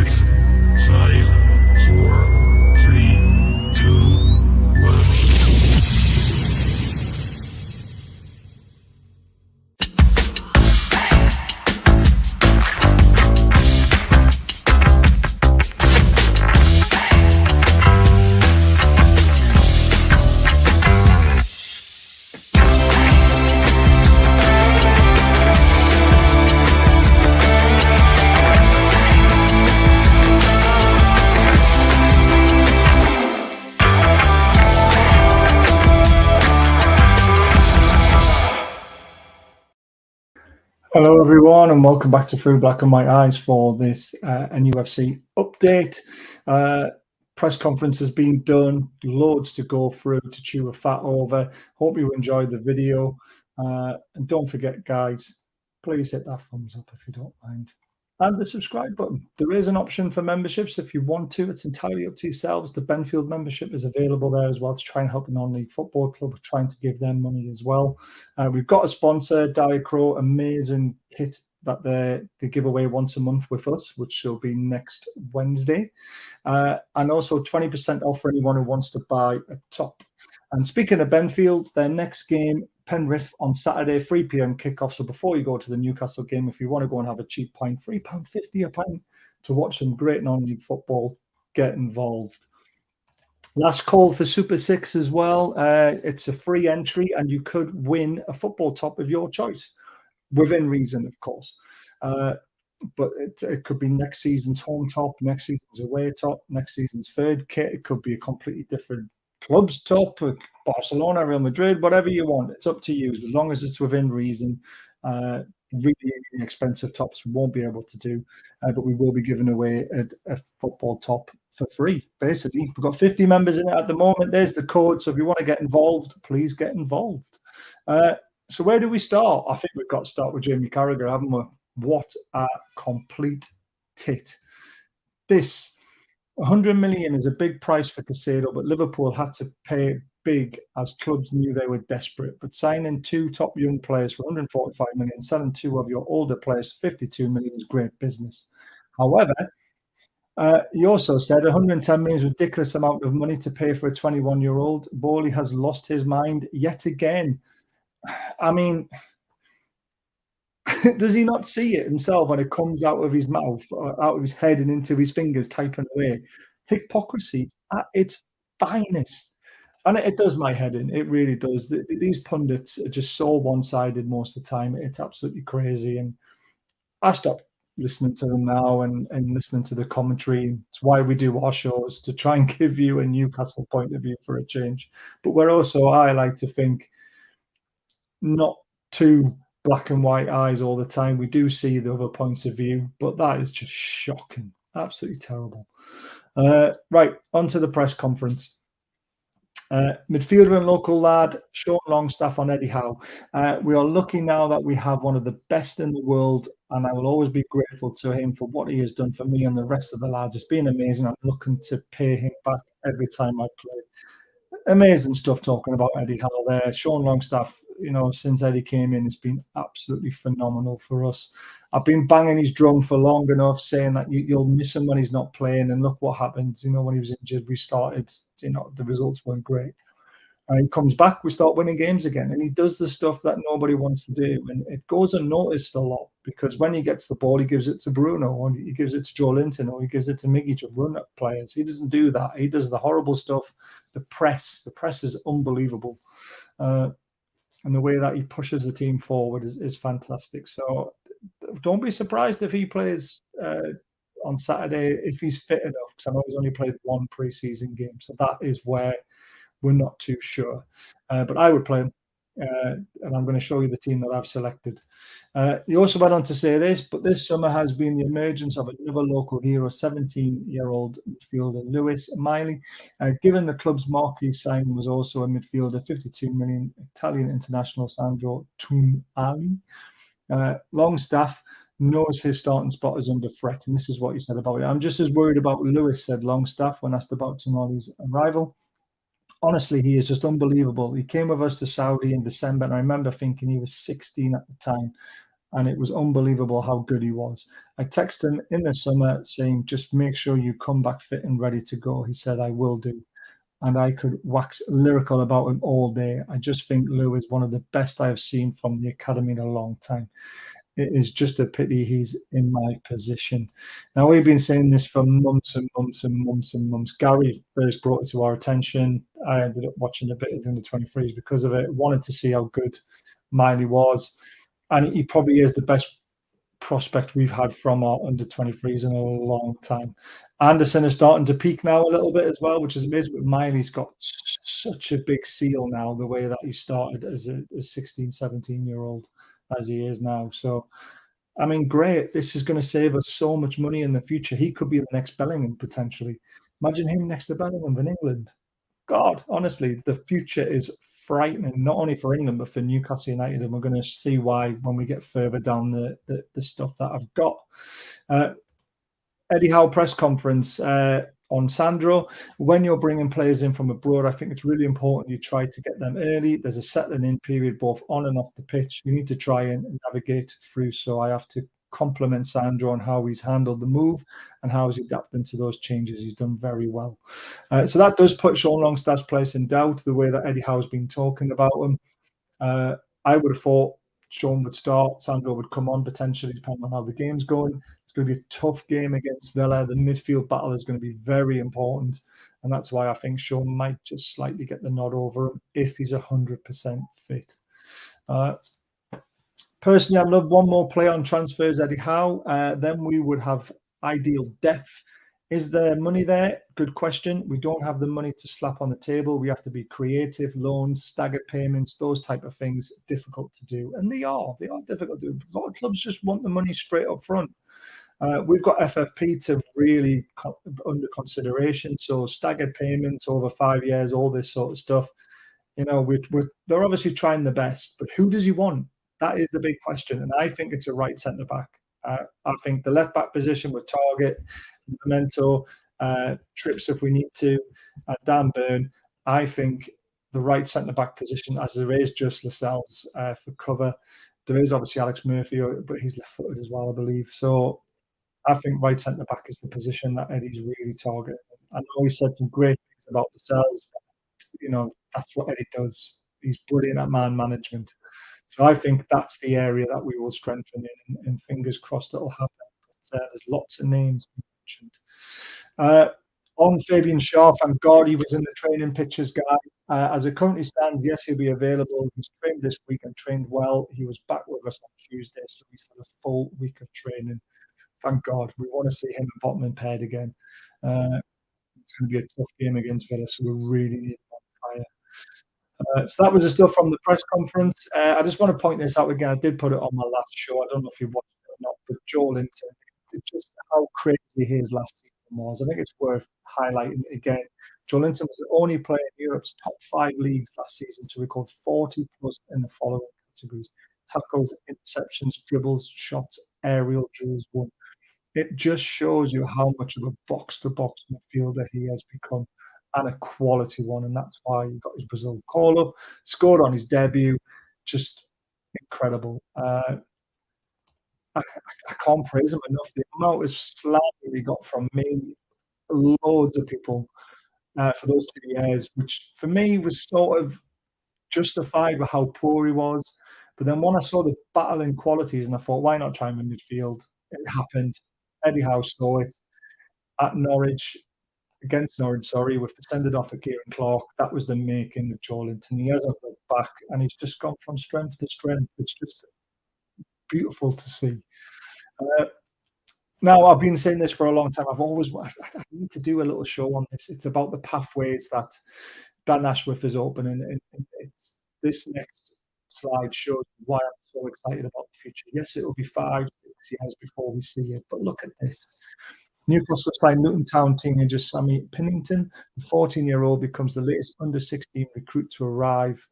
6, 5, 4, 3, 2, 1. Hello everyone and welcome back to Through Black and White Eyes for this Nufc update. Press conference has been done, loads to go through to chew a fat over. Hope you enjoyed the video and don't forget guys, please hit that thumbs up if you don't mind. And the subscribe button. There is an option for memberships if you want to. It's entirely up to yourselves. The Benfield membership is available there as well to try and help a non-league football club. We're trying to give them money as well. We've got a sponsor, Diacro, amazing kit that they give away once a month with us, which will be next Wednesday. And also 20% off for anyone who wants to buy a top. And speaking of Benfield, their next game, Penrith on Saturday, 3 p.m. kickoff. So before you go to the Newcastle game, if you want to go and have a cheap pint, £3.50 a pint to watch some great non-league football, get involved. Last call for Super 6 as well. It's a free entry and you could win a football top of your choice, within reason, of course. But it could be next season's home top, next season's away top, next season's third kit. It could be a completely different club's top, Barcelona, Real Madrid, whatever you want. It's up to you, as long as it's within reason. Really expensive tops we won't be able to do, but we will be giving away a football top for free, basically. We've got 50 members in it at the moment. There's the code, so if you want to get involved, please get involved. So where do we start? I think we've got to start with Jamie Carragher, haven't we? What a complete tit. This 100 million is a big price for Casado, but Liverpool had to pay big as clubs knew they were desperate. But signing 2 top young players for 145 million, selling 2 of your older players for 52 million is great business. However, he also said 110 million is a ridiculous amount of money to pay for a 21-year-old. Bowley has lost his mind yet again. I mean, does he not see it himself when it comes out of his mouth, or out of his head and into his fingers typing away? Hypocrisy at its finest. And it does my head in. It really does. These pundits are just so one-sided most of the time. It's absolutely crazy. And I stopped listening to them now and listening to the commentary. It's why we do our shows, to try and give you a Newcastle point of view for a change. But we're also, I like to think, not too black and white eyes all the time. We do see the other points of view, but that is just shocking. Absolutely terrible. Right, on to the press conference. Midfielder and local lad, Sean Longstaff on Eddie Howe. We are lucky now that we have one of the best in the world, and I will always be grateful to him for what he has done for me and the rest of the lads. It's been amazing. I'm looking to pay him back every time I play. Amazing stuff talking about Eddie Howe there. Sean Longstaff, you know, since Eddie came in, it's been absolutely phenomenal for us. I've been banging his drum for long enough, saying that you'll miss him when he's not playing. And look what happened. You know, when he was injured, we started, you know, the results weren't great. And he comes back, we start winning games again. And he does the stuff that nobody wants to do. And it goes unnoticed a lot, because when he gets the ball, he gives it to Bruno, or he gives it to Joe Linton, or he gives it to Miggy to run at players. He doesn't do that. He does the horrible stuff. The press is unbelievable. And the way that he pushes the team forward is fantastic. So don't be surprised if he plays on Saturday, if he's fit enough, because I know he's only played 1 pre-season game. So that is where we're not too sure. But I would play him, and I'm going to show you the team that I've selected. He also went on to say this, but this summer has been the emergence of another local hero, 17-year-old midfielder Lewis Miley. Given the club's marquee signing was also a midfielder, 52 million, Italian international Sandro Tonali. Longstaff knows his starting spot is under threat, and this is what he said about it. I'm just as worried about Lewis, said Longstaff when asked about Tonali's arrival. Honestly, he is just unbelievable. He came with us to Saudi in December, and I remember thinking he was 16 at the time. and it was unbelievable how good he was. I texted him in the summer saying, just make sure you come back fit and ready to go. He said, I will do. And I could wax lyrical about him all day. I just think Lou is one of the best I have seen from the academy in a long time. It is just a pity he's in my position. Now, we've been saying this for months and months and months and months. Gary first brought it to our attention. I ended up watching a bit of the under 23s because of it. Wanted to see how good Miley was. And he probably is the best prospect we've had from our under 23s in a long time. Anderson is starting to peak now a little bit as well, which is amazing. But Miley's got such a big seal now, the way that he started as a 16, 17-year-old as he is now. So, I mean, great. This is going to save us so much money in the future. He could be the next Bellingham, potentially. Imagine him next to Bellingham in England. God, honestly, the future is frightening, not only for England, but for Newcastle United. And we're going to see why when we get further down the stuff that I've got. Eddie Howe press conference on Sandro. When you're bringing players in from abroad, I think it's really important you try to get them early. There's a settling in period both on and off the pitch. You need to try and navigate through. So I have to compliment Sandro on how he's handled the move and how he's adapted to those changes. He's done very well. So that does put Sean Longstaff's place in doubt, the way that Eddie Howe's been talking about him. I would have thought Sean would start, Sandro would come on potentially, depending on how the game's going. It's going to be a tough game against Villa. The midfield battle is going to be very important, and that's why I think Sean might just slightly get the nod over him if he's 100% fit. Personally, I'd love one more player on transfers, Eddie Howe. Then we would have ideal depth. Is there money there? Good question. We don't have the money to slap on the table. We have to be creative. Loans, staggered payments, those type of things, difficult to do. And they are difficult to do. A lot of clubs just want the money straight up front. We've got FFP to really under consideration. So staggered payments over 5 years, all this sort of stuff. You know, they're obviously trying the best, but who does he want? That is the big question. And I think it's a right centre-back. I think the left-back position with Target, Memento, Trips if we need to, Dan Burn. I think the right centre-back position, as there is just Lascelles for cover. There is obviously Alex Murphy, but he's left-footed as well, I believe. So I think right centre-back is the position that Eddie's really targeting. I know he said some great things about Lascelles, but, you know, that's what Eddie does. He's brilliant at man management. So I think that's the area that we will strengthen in, and fingers crossed it'll happen. But there's lots of names mentioned. On Fabian Schär, thank God he was in the training pictures, guys. As it currently stands, yes, he'll be available. He's trained this week and trained well. He was back with us on Tuesday, so he's had a full week of training. Thank God. We want to see him and Botman paired again. It's going to be a tough game against Villa, so we really need him on fire. So that was the stuff from the press conference. I just want to point this out again. I did put it on my last show. I don't know if you watched it or not, but Joelinton, just how crazy his last season was. I think it's worth highlighting it again. Joelinton was the only player in Europe's top 5 leagues last season to record 40 plus in the following categories: tackles, interceptions, dribbles, shots, aerial duels won. It just shows you how much of a box-to-box midfielder he has become, and a quality one, and that's why he got his Brazil call-up, scored on his debut, just incredible. I can't praise him enough. The amount of slander he got from me, loads of people, for those 2 years, which for me was sort of justified with how poor he was. But then when I saw the battling qualities, and I thought, why not try him in midfield? It happened. Eddie Howe saw it at Norwich. Against Norwich, with the sended off at Kieran Clark. That was the making of Joelinton. He hasn't looked back, and he's just gone from strength to strength. It's just beautiful to see. Now, I've been saying this for a long time. I need to do a little show on this. It's about the pathways that Dan Ashworth is opening, and it's this next slide shows why I'm so excited about the future. Yes, it will be 5-6 years before we see it, but look at this. Newcastle signed Luton Town teenager Sammy Pinnington. The 14-year-old becomes the latest under-16 recruit to arrive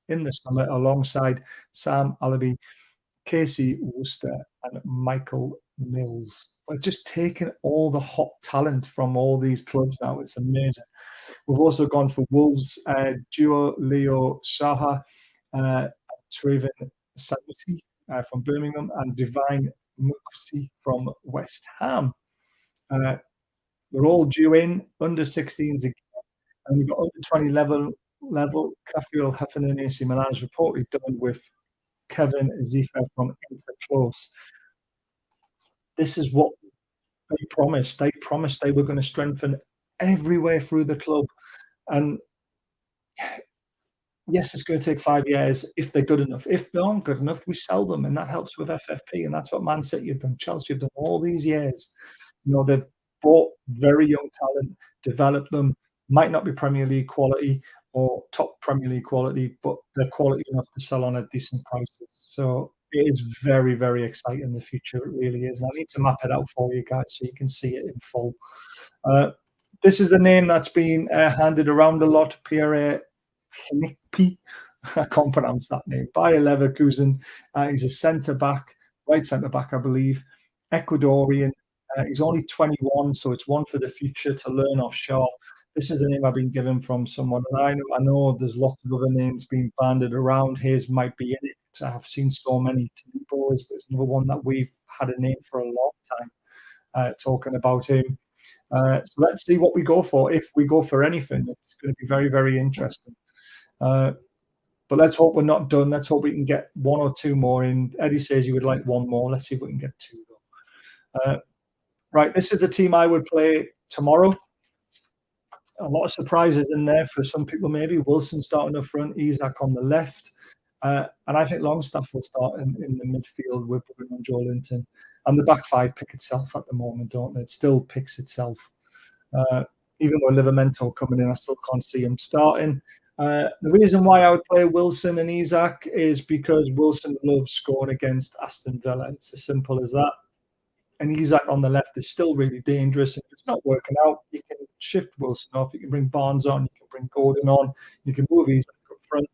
in the summer alongside Sam Alabi, Casey Worcester and Michael Mills. We're just taking all the hot talent from all these clubs now. It's amazing. We've also gone for Wolves duo Leo Saha, Trevin Sanusi. from Birmingham, and Divine Muxi from West Ham. They're all due in under 16s again, and we've got under 20 level. Cafiel Heffernan AC Milan has reportedly done with Kevin Zifa from Inter Close. This is what they promised. They promised they were going to strengthen everywhere through the club. And yes, it's going to take 5 years if they're good enough. If they aren't good enough, we sell them, and that helps with FFP. And that's what Man City have done. Chelsea have done all these years. They've bought very young talent, developed them. Might not be Premier League quality or top Premier League quality, but they're quality enough to sell on at decent prices. So it is very, very exciting. The future, it really is. And I need to map it out for you guys so you can see it in full. This is the name that's been handed around a lot. Pierre Hennickpi. I can't pronounce that name. Bayer Leverkusen. He's a centre-back, right centre-back, I believe. Ecuadorian. He's only 21, so it's one for the future to learn offshore. This is the name I've been given from someone. And I know there's lots of other names being banded around. His might be in it. I've seen so many boys, but it's another one that we've had a name for a long time talking about him. So let's see what we go for. If we go for anything, it's going to be very, very interesting. But let's hope we're not done. Let's hope we can get one or two more in. Eddie says he would like one more. Let's see if we can get two, though. Right, this is the team I would play tomorrow. A lot of surprises in there for some people, maybe. Wilson starting up front, Isak on the left. And I think Longstaff will start in the midfield with Bruno and Joe Linton. And the back five pick itself at the moment, don't they? It still picks itself. Even with Livramento coming in, I still can't see him starting. The reason why I would play Wilson and Isak is because Wilson loves scoring against Aston Villa. It's as simple as that. And Isak on the left is still really dangerous. If it's not working out, you can shift Wilson off. You can bring Barnes on. You can bring Gordon on. You can move Isak up front.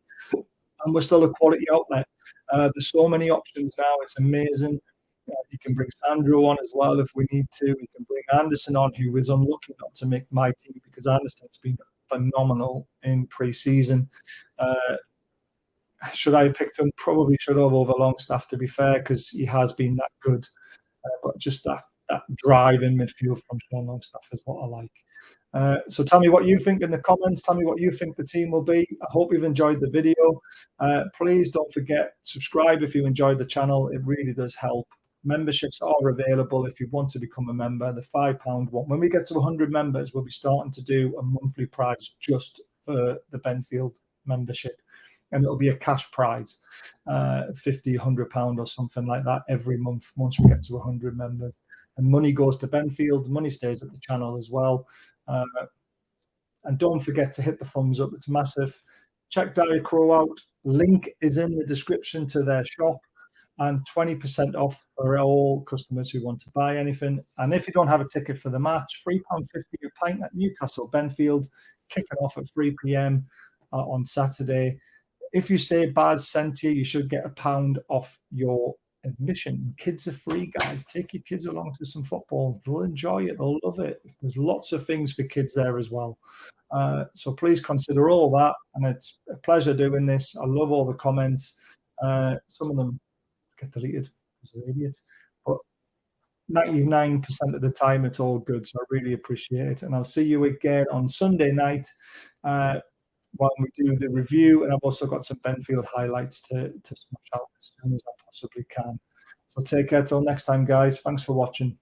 And we're still a quality outlet. There's so many options now. It's amazing. You can bring Sandro on as well if we need to. We can bring Anderson on, who is unlucky not to make my team because Anderson's been phenomenal in pre-season. Should I have picked him? Probably should have over Longstaff, to be fair, because he has been that good. But just that drive in midfield from Sean Longstaff is what I like. So tell me what you think in the comments. Tell me what you think the team will be. I hope you've enjoyed the video. Please don't forget, subscribe if you enjoyed the channel. It really does help. Memberships are available if you want to become a member. The £5 one. When we get to 100 members, we'll be starting to do a monthly prize just for the Benfield membership. And it'll be a cash prize, £50, £100 or something like that every month once we get to 100 members. And money goes to Benfield. Money stays at the channel as well. And don't forget to hit the thumbs up. It's massive. Check Diary Crow out. Link is in the description to their shop. And 20% off for all customers who want to buy anything. And if you don't have a ticket for the match, £3.50 a pint at Newcastle Benfield, kicking off at 3 p.m. On Saturday. If you say Baz sent you, you should get £1 off your admission. Kids are free, guys. Take your kids along to some football. They'll enjoy it. They'll love it. There's lots of things for kids there as well. So please consider all that. And it's a pleasure doing this. I love all the comments. Some of them get deleted because they're idiots. But 99% of the time, it's all good. So I really appreciate it. And I'll see you again on Sunday night. When we do the review, and I've also got some Benfield highlights to smash out as soon as I possibly can. So take care till next time, guys. Thanks for watching.